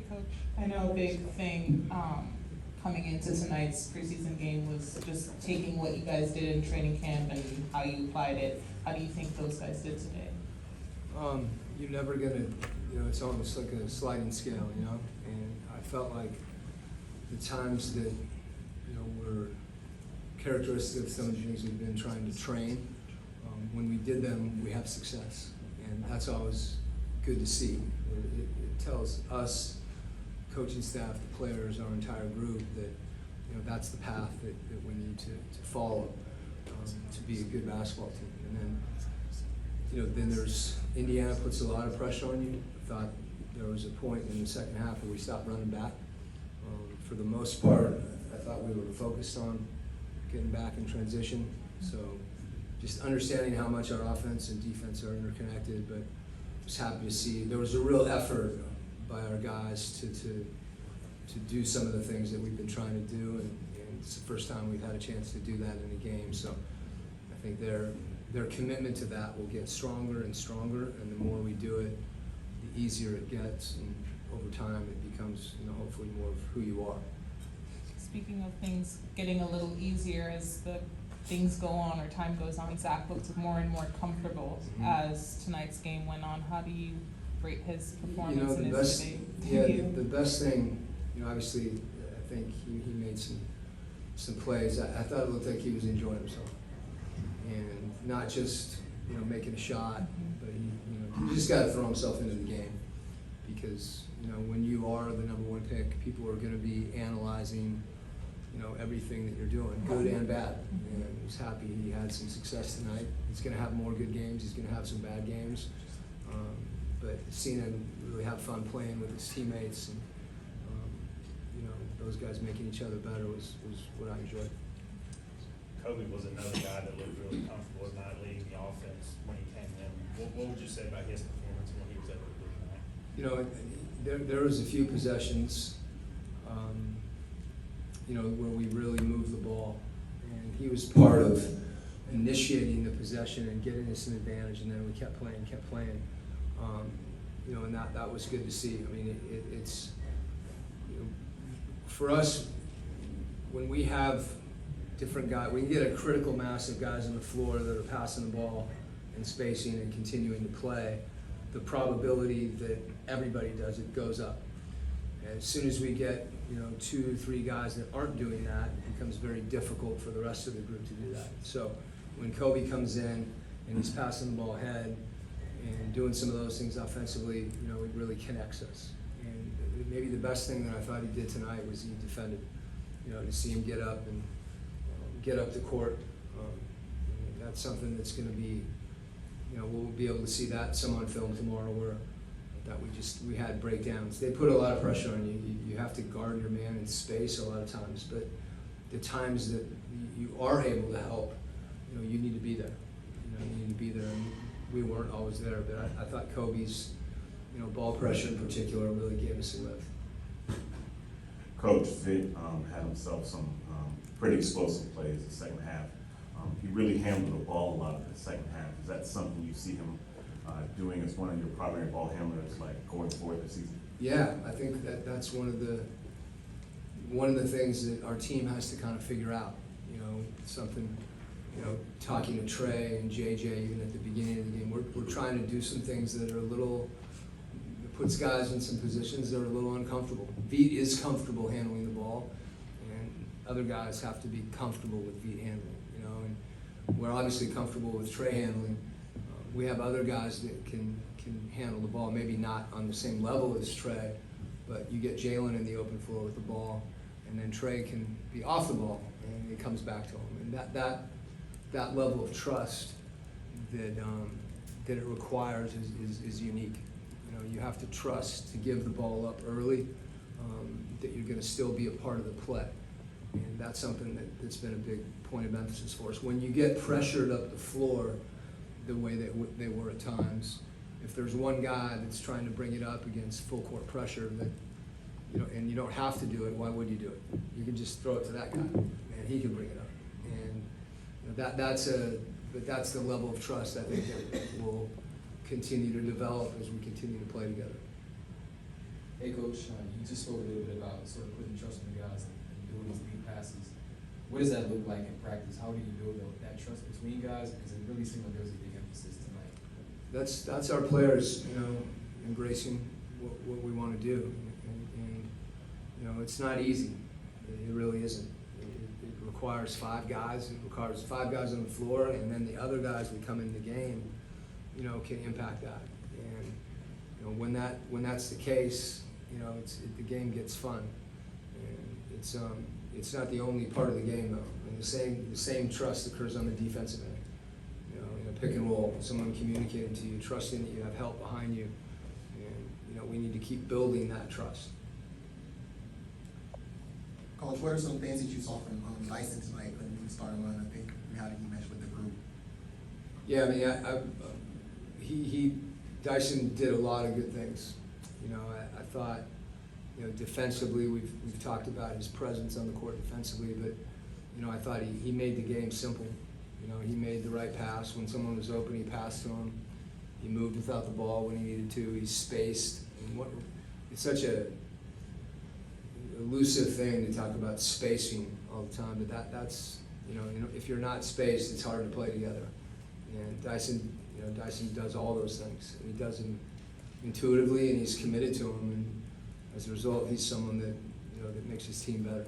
Coach. I know a big thing coming into tonight's preseason game was just taking what you guys did in training camp and how you applied it. How do you think those guys did today? You're never gonna, it's almost like a sliding scale, and I felt like the times that, were characteristic of some of the things we've been trying to train, when we did them, we have success. And that's always good to see. It tells us, coaching staff, the players, our entire group, that that's the path that we need to follow to be a good basketball team. And then, then there's Indiana puts a lot of pressure on you. I thought there was a point in the second half where we stopped running back. For the most part, I thought we were focused on getting back in transition. So just understanding how much our offense and defense are interconnected, but just happy to see there was a real effort by our guys to do some of the things that we've been trying to do, and it's the first time we've had a chance to do that in a game. So I think their commitment to that will get stronger and stronger, and the more we do it, the easier it gets, and over time it becomes, hopefully more of who you are. Speaking of things getting a little easier as the things go on or time goes on, Zach looked more and more comfortable as tonight's game went on. How do you rate his performance and his debut? The best thing, obviously, I think he made some plays. I thought it looked like he was enjoying himself, and not just making a shot, but he just got to throw himself into the game, because when you are the number one pick, people are going to be analyzing everything that you're doing, good and bad. And he's happy he had some success tonight. He's going to have more good games. He's going to have some bad games. But seeing him really have fun playing with his teammates and those guys making each other better was what I enjoyed. Kobe was another guy that looked really comfortable at night leading the offense when he came in. What would you say about his performance and what he was able to do tonight? There was a few possessions, where we really moved the ball, and he was part of initiating the possession and getting us an advantage, and then we kept playing, and that was good to see. I mean, it's for us, when we have different guys, we can get a critical mass of guys on the floor that are passing the ball and spacing and continuing to play. The probability that everybody does it goes up. And as soon as we get 2 or 3 guys that aren't doing that, it becomes very difficult for the rest of the group to do that. So when Kobe comes in and he's passing the ball ahead and doing some of those things offensively, it really connects us. And maybe the best thing that I thought he did tonight was he defended. To see him get up and get up the court. That's something that's going to be, we'll be able to see that some on film tomorrow, where that we had breakdowns. They put a lot of pressure on you. You have to guard your man in space a lot of times, but the times that you are able to help, you need to be there. You need to be there, and we weren't always there, but I thought Kobe's, ball pressure in particular really gave us a lift. Coach Vic had himself some pretty explosive plays in the second half. He really handled the ball a lot in the second half. Is that something you see him doing as one of your primary ball handlers, like going forward this season? Yeah, I think that's one of the things that our team has to kind of figure out. Something. Talking to Trey and JJ even at the beginning of the game, we're trying to do some things that are it puts guys in some positions that are a little uncomfortable. Veet is comfortable handling the ball, and other guys have to be comfortable with Veet handling. And we're obviously comfortable with Trey handling. We have other guys that can handle the ball, maybe not on the same level as Trey, but you get Jalen in the open floor with the ball, and then Trey can be off the ball, and it comes back to him. And that level of trust that it requires is unique. You have to trust to give the ball up early, that you're going to still be a part of the play. And that's something that's been a big point of emphasis for us. When you get pressured up the floor the way that they were at times, if there's one guy that's trying to bring it up against full court pressure, and you don't have to do it, why would you do it? You can just throw it to that guy, and he can bring it up. And that's the level of trust I think that will continue to develop as we continue to play together. Hey, Coach, you just spoke a little bit about sort of putting trust in the guys and doing these deep passes. What does that look like in practice? How do you build that trust between guys? Because it really seemed like there was a big emphasis tonight. That's our players, you know, embracing what we want to do. And, you know, it's not easy. It really isn't. It requires 5 guys. It requires 5 guys on the floor, and then the other guys that come in the game, you know, can impact that. And, you know, when that's the case, you know, the game gets fun. And it's not the only part of the game though. And the same trust occurs on the defensive end. You know, in a pick and roll, someone communicating to you, trusting that you have help behind you. And, you know, we need to keep building that trust. Coach, what are some things that you saw from Dyson tonight when he started running? I think how did he mesh with the group? Yeah, I mean, Dyson did a lot of good things. You know, I thought, you know, defensively, we've talked about his presence on the court defensively, but, you know, I thought he made the game simple. You know, he made the right pass. When someone was open, he passed to him. He moved without the ball when he needed to. He spaced. And it's such a elusive thing to talk about spacing all the time, but that's, you know, if you're not spaced, it's hard to play together. And Dyson does all those things. And he does them intuitively, and he's committed to them. And as a result, he's someone that, you know, that makes his team better.